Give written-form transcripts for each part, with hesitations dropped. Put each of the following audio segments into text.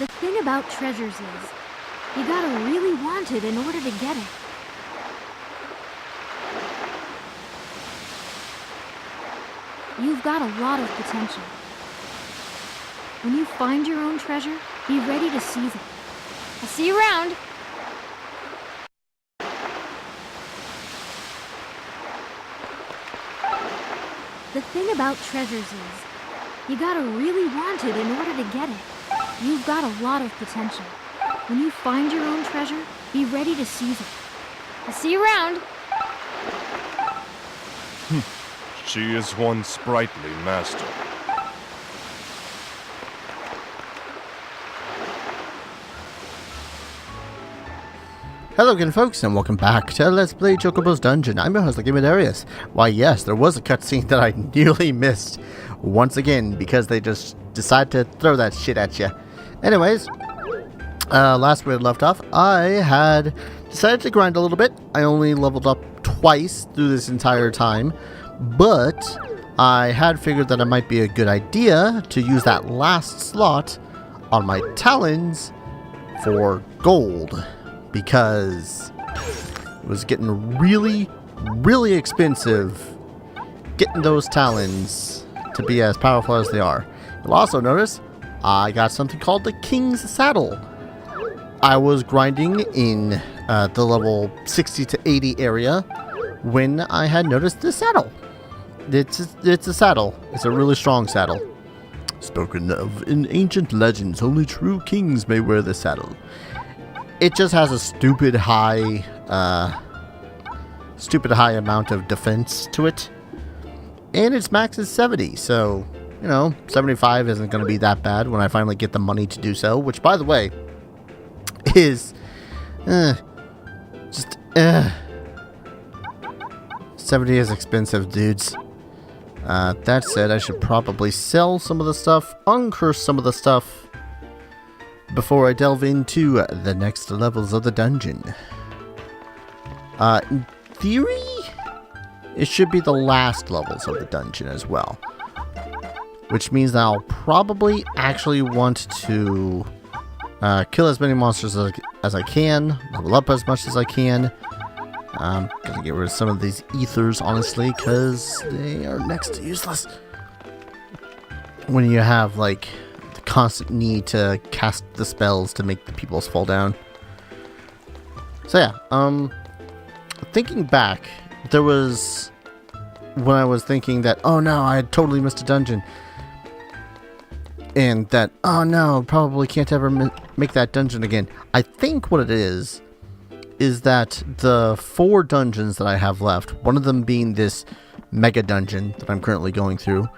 The thing about treasures is, you gotta really want it in order to get it. You've got a lot of potential. When you find your own treasure, be ready to seize it. I'll see you around. The thing about treasures is, you gotta really want it in order to get it. You've got a lot of potential. When you find your own treasure, be ready to seize it. I'll see you around. She is one sprightly master. Hello again, folks, and welcome back to Let's Play Chocobo's Dungeon. I'm your host, Darius. Why, yes, there was a cutscene that I nearly missed once again because they just decided to throw that shit at you. Anyways, last we had left off, I had decided to grind a little bit. I only leveled up twice through this entire time, but I had figured that it might be a good idea to use that last slot on my talons for gold, because it was getting really, really expensive getting those talons to be as powerful as they are. You'll also notice I got something called the King's Saddle. I was grinding in the level 60 to 80 area when I had noticed this saddle. It's a saddle. It's a really strong saddle. Spoken of in ancient legends, only true kings may wear this saddle. It just has a stupid high amount of defense to it. And its max is 70, so, you know, 75 isn't going to be that bad when I finally get the money to do so, which, by the way, is, 70 is expensive, dudes. That said, I should probably sell some of the stuff, uncurse some of the stuff, before I delve into the next levels of the dungeon. In theory, it should be the last levels of the dungeon as well. Which means that I'll probably actually want to kill as many monsters as I can, level up as much as I can. Gonna get rid of some of these ethers, honestly, because they are next to useless. When you have, like, constant need to cast the spells to make the peoples fall down. So yeah, thinking back, there was when I was thinking that, oh no, I had totally missed a dungeon, and that, oh no, probably can't ever make that dungeon again. I think what it is that the 4 dungeons that I have left, one of them being this mega dungeon that I'm currently going through,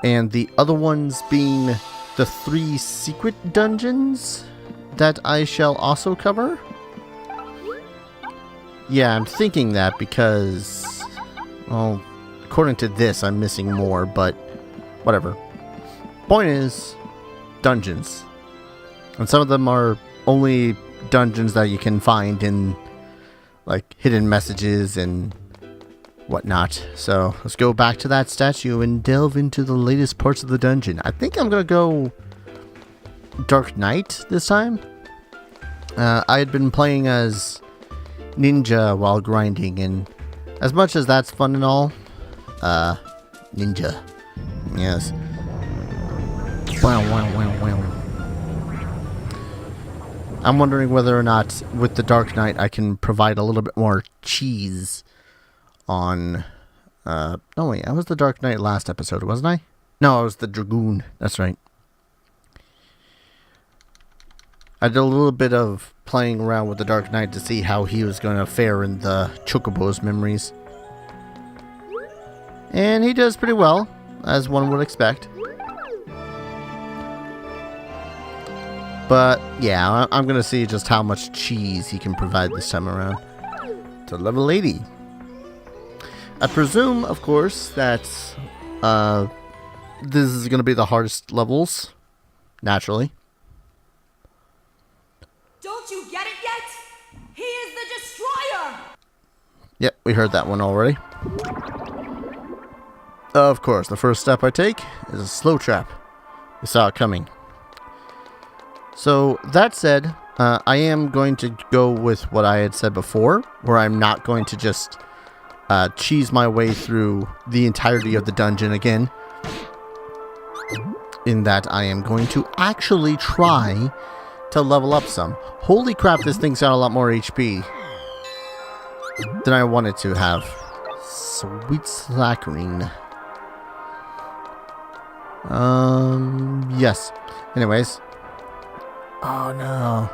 and the other ones being the 3 secret dungeons that I shall also cover. Yeah, I'm thinking that because, well, according to this, I'm missing more, but whatever. Point is, dungeons. And some of them are only dungeons that you can find in, like, hidden messages and whatnot. So let's go back to that statue and delve into the latest parts of the dungeon. I think I'm gonna go Dark Knight this time. I had been playing as Ninja while grinding, and as much as that's fun and all, Ninja, yes. Wow. I'm wondering whether or not with the Dark Knight I can provide a little bit more cheese on, no wait, I was the Dark Knight last episode, wasn't I? No, I was the Dragoon, that's right. I did a little bit of playing around with the Dark Knight to see how he was going to fare in the Chocobo's memories. And he does pretty well, as one would expect. But, yeah, I'm going to see just how much cheese he can provide this time around. To level 80. I presume, of course, that this is going to be the hardest levels, naturally. Don't you get it yet? He is the destroyer! Yep, we heard that one already. Of course, the first step I take is a slow trap. We saw it coming. So that said, I am going to go with what I had said before, where I'm not going to just cheese my way through the entirety of the dungeon again. In that I am going to actually try to level up some. Holy crap, this thing's got a lot more HP than I wanted to have. Sweet slackering. Yes. Anyways. Oh no.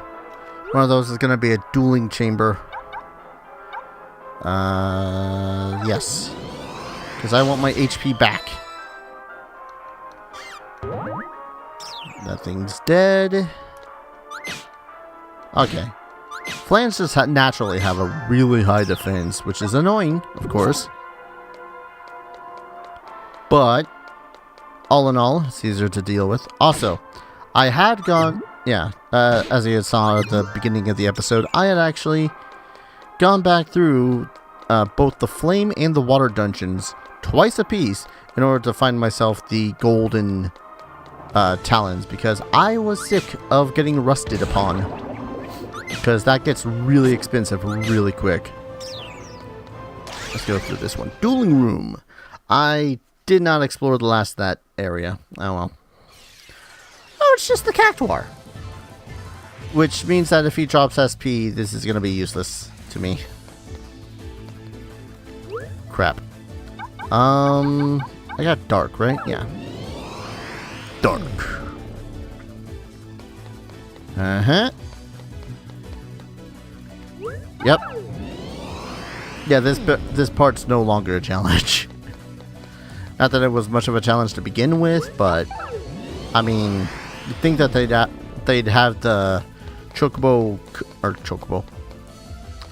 One of those is gonna be a dueling chamber. Yes. Because I want my HP back. That thing's dead. Okay. Flans just naturally have a really high defense, which is annoying, of course. But, all in all, it's easier to deal with. Also, I had gone... Yeah, as you saw at the beginning of the episode, I had actually gone back through both the flame and the water dungeons twice a piece in order to find myself the golden talons, because I was sick of getting rusted upon, because that gets really expensive really quick. Let's go through this one. Dueling room. I did not explore the last of that area. Oh well. Oh, it's just the cactuar. Which means that if he drops SP, this is going to be useless to me. Crap. I got dark, right? Yeah. Dark. Uh-huh. Yep. Yeah, this part's no longer a challenge. Not that it was much of a challenge to begin with, but I mean, you'd think that they'd have the Chocobo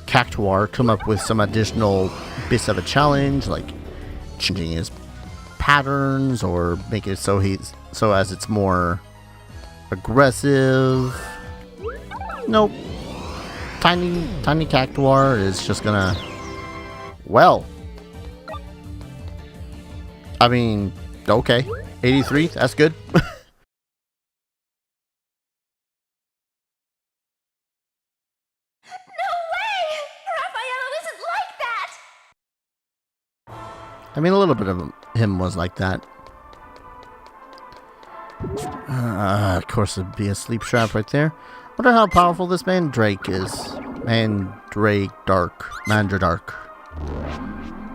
Cactuar come up with some additional bits of a challenge, like changing his patterns or make it so as it's more aggressive. Nope. Tiny Cactuar is just gonna, well, I mean, okay, 83, that's good. I mean, a little bit of him was like that. Of course, it'd be a sleep trap right there. Wonder how powerful this Mandrake is. Mandrake.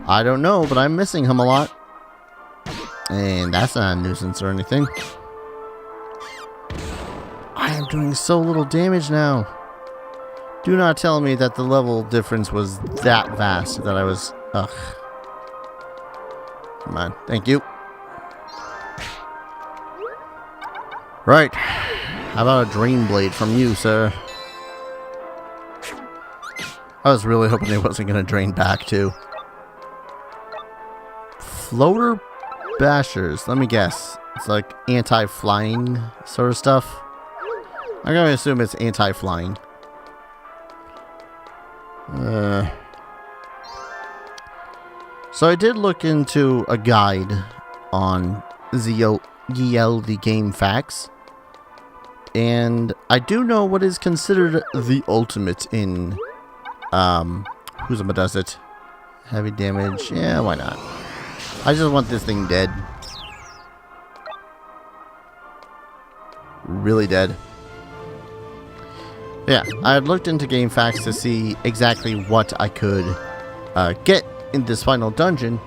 I don't know, but I'm missing him a lot. And that's not a nuisance or anything. I am doing so little damage now. Do not tell me that the level difference was that vast that I was... Ugh. Come on. Thank you. Right. How about a Drain Blade from you, sir? I was really hoping it wasn't going to drain back, too. Floater Bashers. Let me guess. It's like anti-flying sort of stuff. I'm going to assume it's anti-flying. So I did look into a guide on the Game Facts, and I do know what is considered the ultimate in Who'sama does it. Heavy damage, yeah, why not? I just want this thing dead. Really dead. Yeah, I had looked into Game Facts to see exactly what I could get in this final dungeon,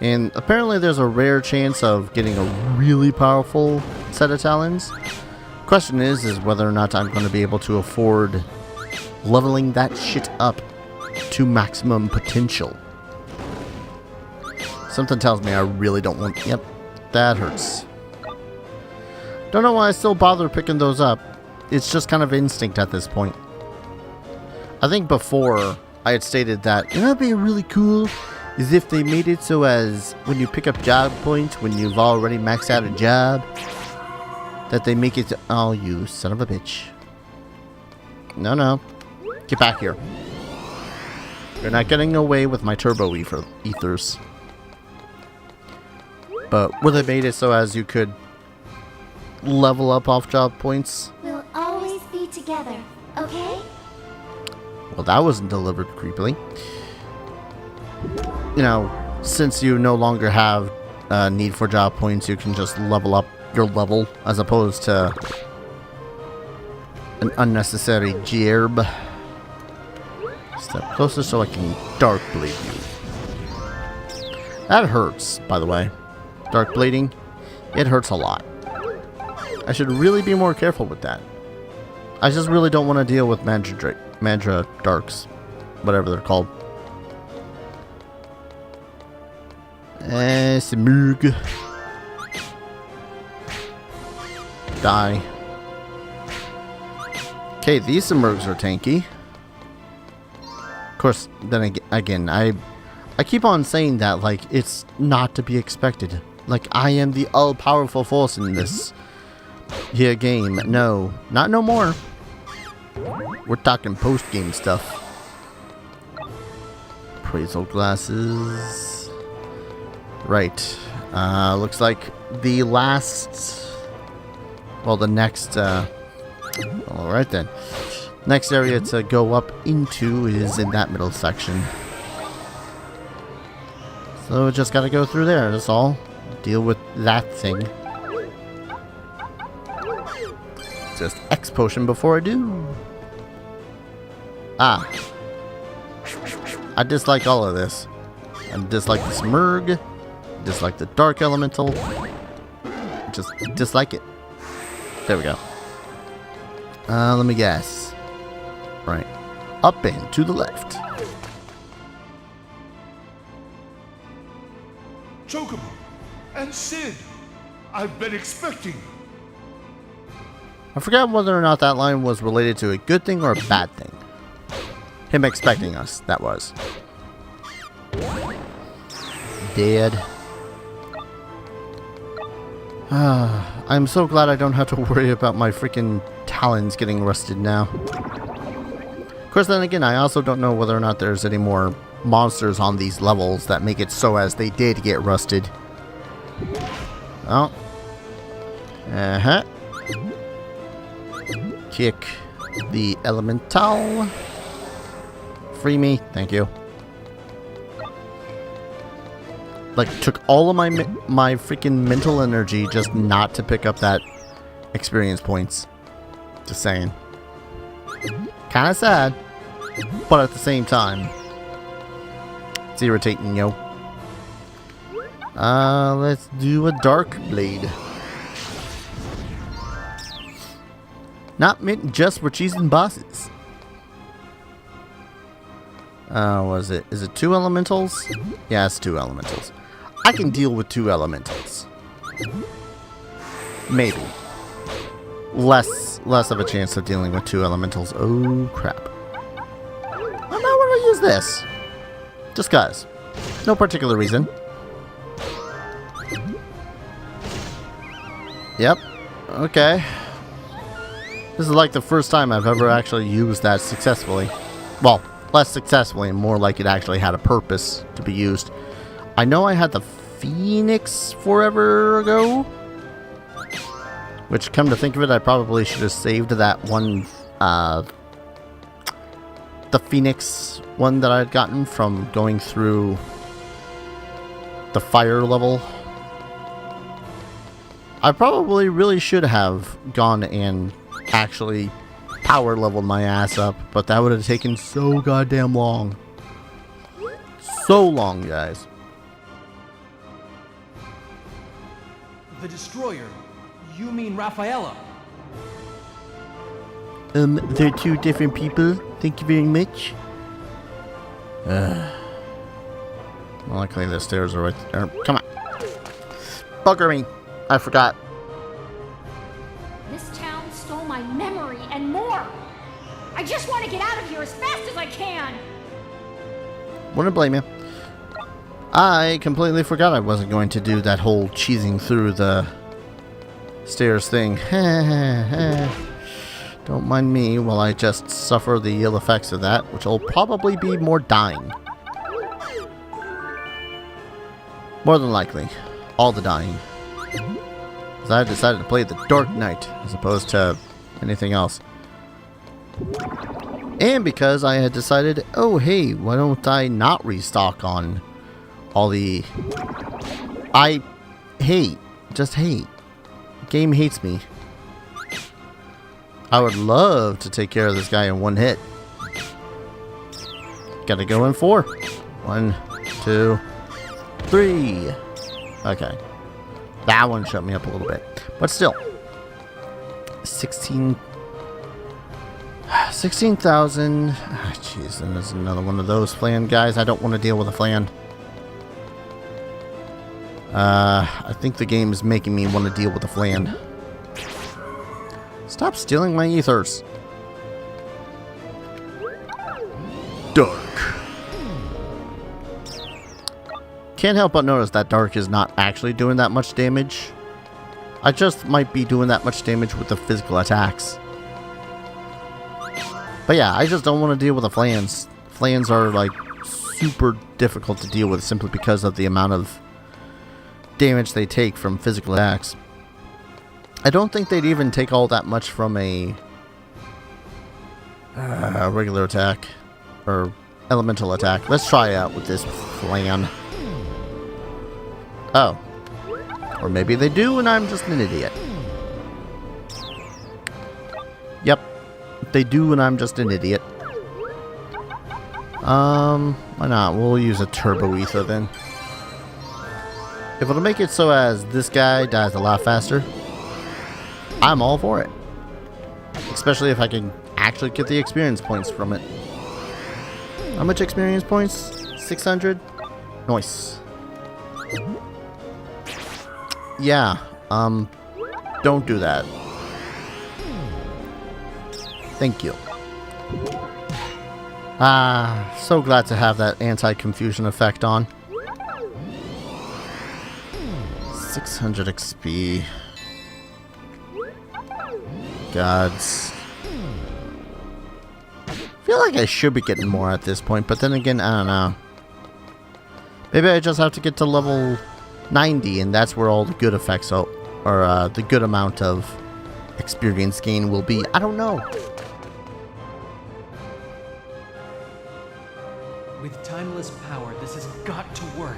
and apparently there's a rare chance of getting a really powerful set of talons. Question is whether or not I'm going to be able to afford leveling that shit up to maximum potential. Something tells me I really don't want... Yep, that hurts. Don't know why I still bother picking those up. It's just kind of instinct at this point. I think before I had stated that, you know what'd be really cool is if they made it so as when you pick up job points, when you've already maxed out a job, that they make it... Oh, you son of a bitch. No. Get back here. You're not getting away with my turbo ethers. But where they made it so as you could level up off job points. Will together, okay? Well, that wasn't delivered creepily. You know, since you no longer have need for job points, you can just level up your level as opposed to an unnecessary gerb. Step closer so I can dark bleed you. That hurts, by the way. Dark bleeding, it hurts a lot. I should really be more careful with that. I just really don't want to deal with Mandra Darks, whatever they're called. Smurg. Die. Okay, these Smurgs are tanky. Of course, then again, I keep on saying that like it's not to be expected. Like I am the all-powerful force in this here game. No, not no more. We're talking post-game stuff. Appraisal glasses. Right. Looks like the last... Well, the next... Alright then. Next area to go up into is in that middle section. So just gotta go through there, that's all. Deal with that thing. Just X potion before I do. Ah. I dislike all of this. I dislike the Smurg. Dislike the Dark Elemental. Just dislike it. There we go. Let me guess. Right. Up and to the left. Chocobo and Sid, I've been expecting. I forgot whether or not that line was related to a good thing or a bad thing. Him expecting us, that was. Dead. I'm so glad I don't have to worry about my freaking talons getting rusted now. Of course, then again, I also don't know whether or not there's any more monsters on these levels that make it so as they did get rusted. Oh. Uh-huh. Kick the elemental. Free me, thank you. Like, took all of my freaking mental energy just not to pick up that experience points. Just saying. Kinda sad, but at the same time, it's irritating, yo. Let's do a dark blade. Not meant just for cheesing bosses. Was it? Is it 2 elementals? Yeah, it's 2 elementals. I can deal with 2 elementals. Maybe. Less of a chance of dealing with 2 elementals. Oh, crap. I might want to use this. Just cause. No particular reason. Yep. Okay. This is like the first time I've ever actually used that successfully. Well, less successfully and more like it actually had a purpose to be used. I know I had the Phoenix forever ago. Which, come to think of it, I probably should have saved that one, the Phoenix one that I had gotten from going through the fire level. I probably really should have gone and actually power leveled my ass up, but that would have taken so goddamn long. So long, guys. The Destroyer. You mean Rafaela? They're 2 different people. Thank you very much. Well, luckily the stairs are right there. Come on. Bugger me. I forgot. This town stole my memory and more. I just want to get out of here as fast as I can. Wouldn't blame you. I completely forgot I wasn't going to do that whole cheesing through the stairs thing. Don't mind me while I just suffer the ill effects of that, which will probably be more dying. More than likely. All the dying. Because I decided to play the Dark Knight as opposed to anything else. And because I had decided, oh hey, why don't I not restock on all the... I hate, just hate. Game hates me. I would love to take care of this guy in one hit. Gotta go in 4. 1, 2, 3. Okay. That one shut me up a little bit. But still. 16,000. Jeez, and there's another one of those flan guys. I don't want to deal with a flan. I think the game is making me want to deal with a flan. Stop stealing my ethers. Dark. Can't help but notice that Dark is not actually doing that much damage. I just might be doing that much damage with the physical attacks. But yeah, I just don't want to deal with the flans. Flans are like super difficult to deal with simply because of the amount of damage they take from physical attacks. I don't think they'd even take all that much from a regular attack or elemental attack. Let's try out with this flan. Oh. Or maybe they do and I'm just an idiot. Yep. They do and I'm just an idiot. Why not? We'll use a turbo ether then. If it'll make it so as this guy dies a lot faster, I'm all for it. Especially if I can actually get the experience points from it. How much experience points? 600? Nice. Yeah, don't do that. Thank you. So glad to have that anti-confusion effect on. 600 XP. Gods. Feel like I should be getting more at this point, but then again, I don't know. Maybe I just have to get to level 90, and that's where all the good effects or the good amount of experience gain will be. I don't know. With timeless power, this has got to work.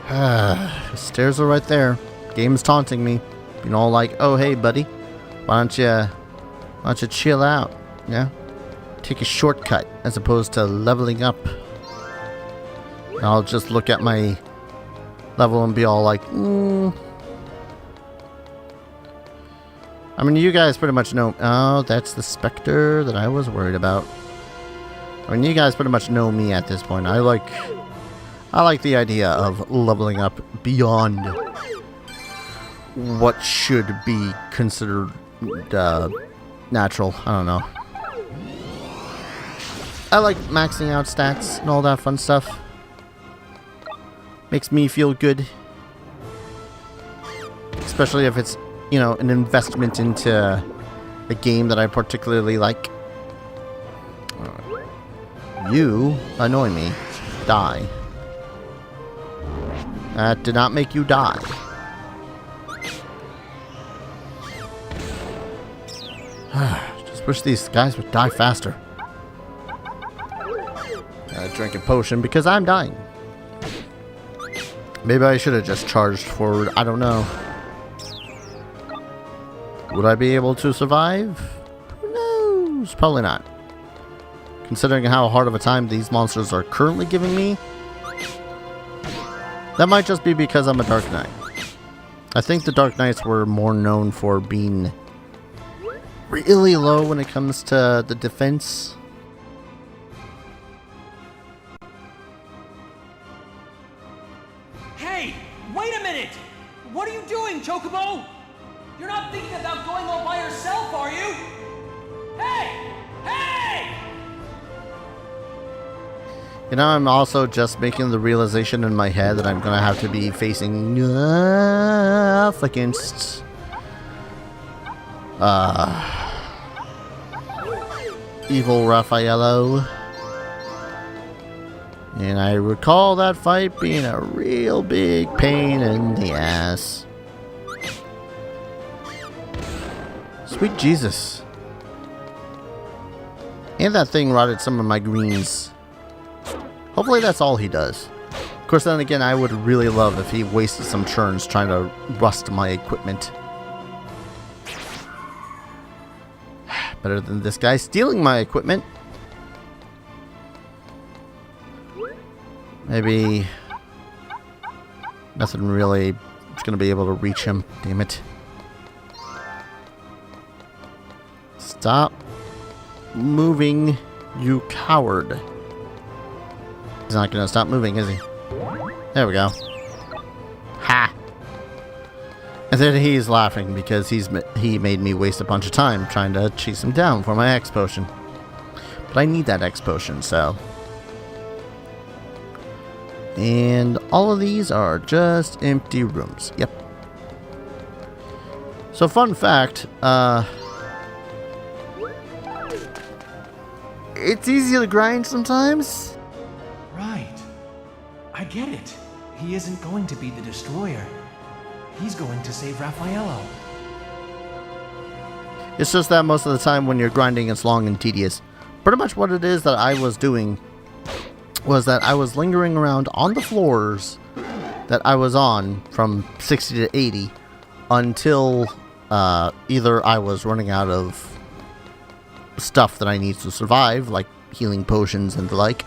The stairs are right there. Game's taunting me. You know, like, oh hey buddy, why don't you chill out? Yeah, take a shortcut as opposed to leveling up. And I'll just look at my level and be all like, I mean, you guys pretty much know. Oh, that's the specter that I was worried about. I mean, you guys pretty much know me at this point. I like the idea of leveling up beyond what should be considered natural. I don't know. I like maxing out stats and all that fun stuff. Makes me feel good. Especially if it's, you know, an investment into a game that I particularly like. You annoy me. Die. That did not make you die. Just wish these guys would die faster. Gotta drink a potion because I'm dying. Maybe I should have just charged forward. I don't know. Would I be able to survive? Who knows? Probably not. Considering how hard of a time these monsters are currently giving me. That might just be because I'm a Dark Knight. I think the Dark Knights were more known for being really low when it comes to the defense. Hey, wait a minute! What are you doing, Chocobo? You're not thinking about going all by yourself, are you? Hey! Hey! You know, I'm also just making the realization in my head that I'm gonna have to be facing off against evil Raffaello. And I recall that fight being a real big pain in the ass. Sweet Jesus. And that thing rotted some of my greens. Hopefully that's all he does. Of course, then again, I would really love if he wasted some turns trying to rust my equipment. Better than this guy stealing my equipment. Maybe nothing really is going to be able to reach him. Damn it. Stop moving, you coward. He's not going to stop moving, is he? There we go. Ha! And then he's laughing because he made me waste a bunch of time trying to chase him down for my X potion. But I need that X potion, so... And all of these are just empty rooms. Yep. So fun fact, it's easy to grind sometimes. Right. I get it. He isn't going to be the destroyer. He's going to save Raffaello. It's just that most of the time when you're grinding, it's long and tedious. Pretty much what it is that I was doing was that I was lingering around on the floors that I was on from 60 to 80 until either I was running out of stuff that I need to survive, like healing potions and the like,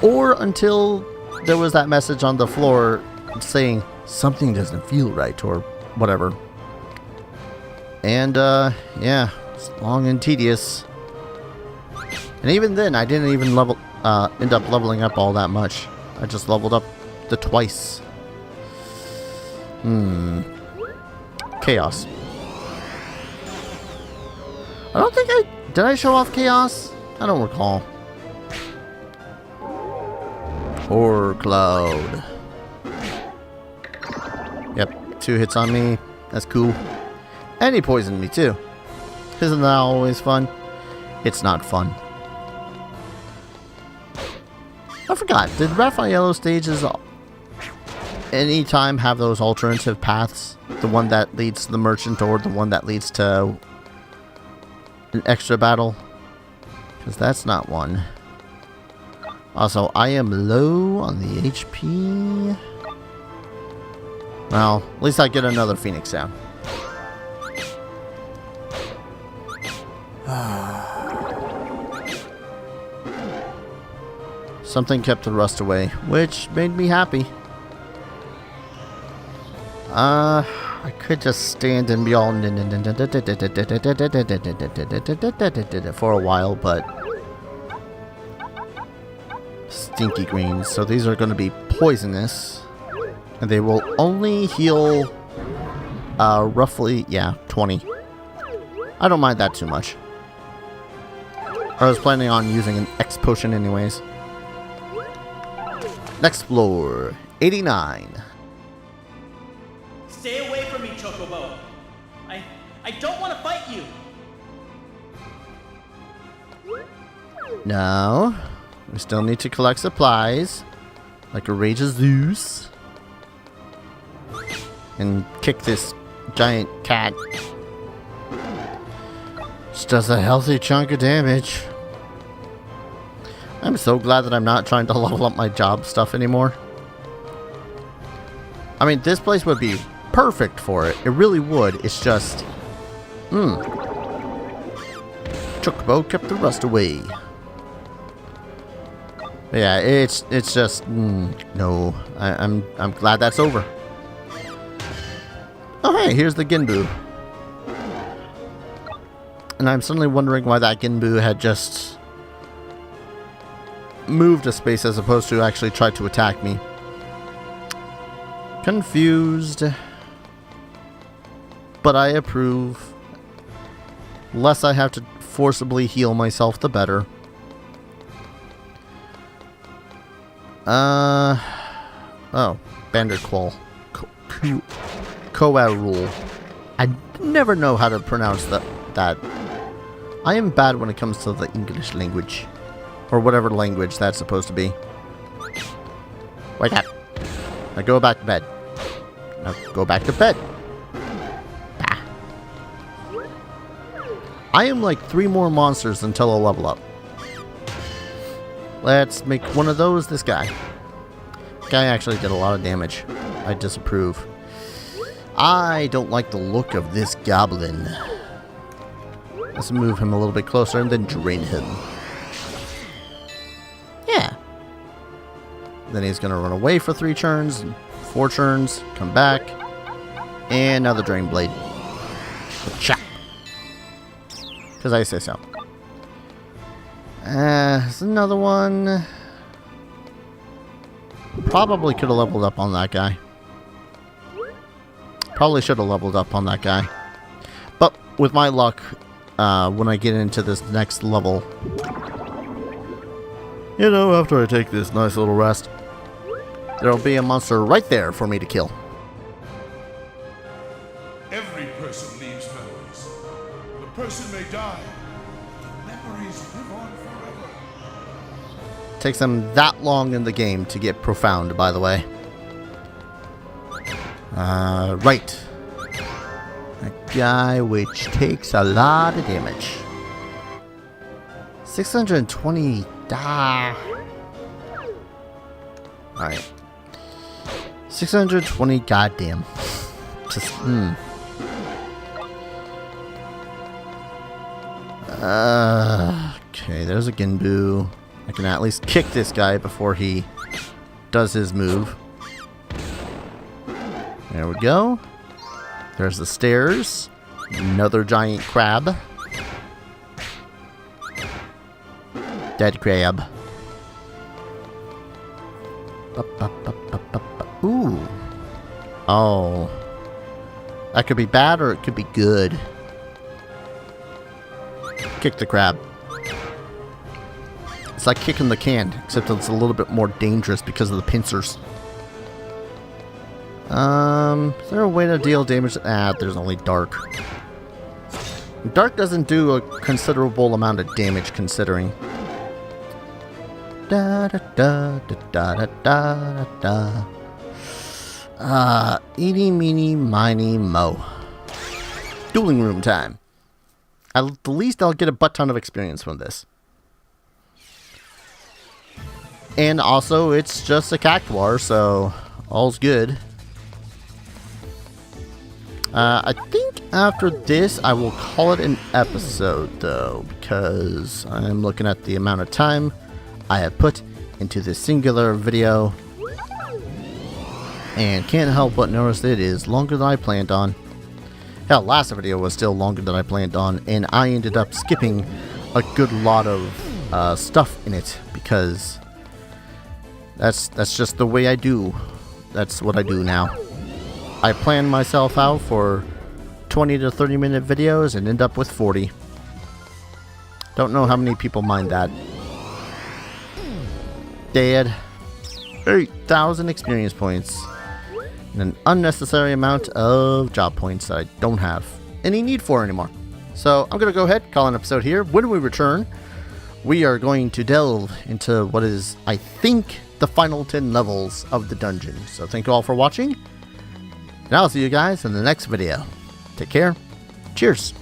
or until there was that message on the floor saying something doesn't feel right or whatever. And yeah, it's long and tedious. And even then, I didn't even end up leveling up all that much. I just leveled up the twice. Chaos. I don't think did I show off Chaos? I don't recall. Or Cloud. Yep, 2 hits on me. That's cool. And he poisoned me too. Isn't that always fun? It's not fun. I forgot, did Raffaello stages anytime have those alternative paths? The one that leads to the merchant or the one that leads to an extra battle? Because that's not one. Also, I am low on the HP. Well, at least I get another Phoenix down. Something kept the rust away, which made me happy. I could just stand and be all for a while, but stinky greens. So these are going to be poisonous, and they will only heal roughly, yeah, 20. I don't mind that too much. I was planning on using an X potion anyways. Next floor, 89. Stay away from me, Chocobo. I don't want to fight you. No. We still need to collect supplies. Like a Rage of Zeus. And kick this giant cat. Which does a healthy chunk of damage. I'm so glad that I'm not trying to level up my job stuff anymore. I mean, this place would be perfect for it. It really would. It's just... Chocobo kept the rust away. But yeah, it's just... no. I'm glad that's over. Oh, hey, here's the Ginbu. And I'm suddenly wondering why that Ginbu had just... moved a space as opposed to actually tried to attack me. Confused. But I approve. Less I have to forcibly heal myself, the better. Oh, Banderqual. Coarul. I never know how to pronounce that. I am bad when it comes to the English language. Or whatever language that's supposed to be. Wake up. Now go back to bed. Now go back to bed. Bah. I am like 3 more monsters until I'll level up. Let's make one of those this guy. Guy actually did a lot of damage. I disapprove. I don't like the look of this goblin. Let's move him a little bit closer and then drain him. Yeah. Then he's going to run away for 3 turns, 4 turns, come back, and another Drain Blade. Chop. Because I say so. There's another one. Probably could have leveled up on that guy. Probably should have leveled up on that guy. But with my luck, when I get into this next level, you know, after I take this nice little rest, there'll be a monster right there for me to kill. Every person leaves memories. The person may die. The memories live on forever. Takes them that long in the game to get profound, by the way. Right. A guy which takes a lot of damage. 620. Alright. 620 goddamn. Just, okay, there's a Ginbu. I can at least kick this guy before he does his move. There we go. There's the stairs. Another giant crab. Dead crab. Ooh. Oh. That could be bad or it could be good. Kick the crab. It's like kicking the can, except it's a little bit more dangerous because of the pincers. Is there a way to deal damage? There's only dark. Dark doesn't do a considerable amount of damage considering. Da da da da da da da da. Eeny meeny miny mo. Dueling room time. At the least I'll get a butt ton of experience from this. And also it's just a cactuar, so all's good. I think after this I will call it an episode though, because I'm looking at the amount of time I have put into this singular video and can't help but notice that it is longer than I planned on. Hell, last video was still longer than I planned on, and I ended up skipping a good lot of stuff in it because that's just the way I do. That's what I do now. I plan myself out for 20 to 30 minute videos and end up with 40. Don't know how many people mind that. Dead. 8,000 experience points. And an unnecessary amount of job points that I don't have any need for anymore. So I'm going to go ahead, call an episode here. When we return, we are going to delve into what is, I think, the final 10 levels of the dungeon. So thank you all for watching. And I'll see you guys in the next video. Take care. Cheers.